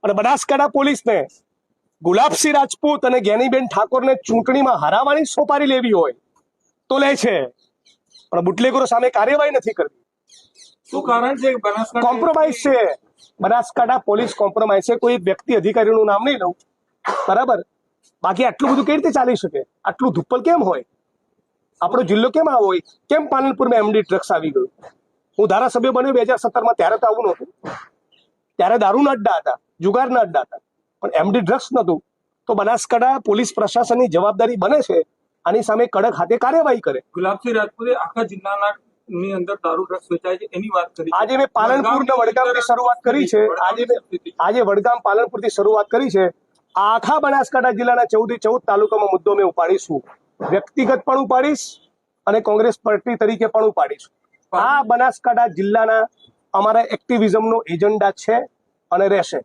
અને બનાસકાંઠા પોલીસને ગુલાબસિંહ રાજપૂત અને જ્ઞાનીબેન ઠાકોરને ચૂંટણીમાં હરાવવાની સોપારી લેવી હોય તો લે છે, પણ બુટલેગરો સામે કાર્યવાહી નથી કરતી. શું કારણ છે બનાસકાંઠા કોમ્પ્રોમાઇઝ છે બનાસકાંઠા પોલીસ, કોમ્પ્રોમાઇઝ છે. કોઈ એક વ્યક્તિ અધિકારીનું નામ નહીં લઉં, બરાબર, બાકી આટલું બધું કઈ રીતે ચાલી શકે? આટલું ધુપ્પલ કેમ હોય? આપણો જિલ્લો કેમ આવો હોય? કેમ પાલનપુરમાં એમડી ડ્રગ્સ આવી ગયું? હું ધારાસભ્ય બન્યો 2017માં, ત્યારે તો આવું નહોતું. ત્યારે દારૂના અડ્ડા હતા, જુગારના અડ્ડા હતા, પણ એમડી ડ્રગ્સ નહોતું. તો બનાસકાંઠા પોલીસ પ્રશાસનની જવાબદારી બને છે આની સામે કડક હાથે કાર્યવાહી કરે. ગુલાબસિંહ રાજપૂતે આખા જિલ્લાના ની અંદર દારૂ ડ્રગ્સ વેચાય છે એની વાત કરી. આજે મેં પાલનપુર ને વડગામથી શરૂઆત કરી છે. આજે વડગામ પાલનપુરથી શરૂઆત કરી છે. આખા બનાસકાંઠા જિલ્લાના 14 તાલુકામાં મુદ્દો મેં ઉપાડીશું. વ્યક્તિગત પણ ઉપાડીશ અને કોંગ્રેસ પાર્ટી તરીકે પણ ઉપાડીશું. આ બનાસકાંઠા જિલ્લાના અમારા એક્ટિવિઝમનો એજન્ડા છે અને રહેશે.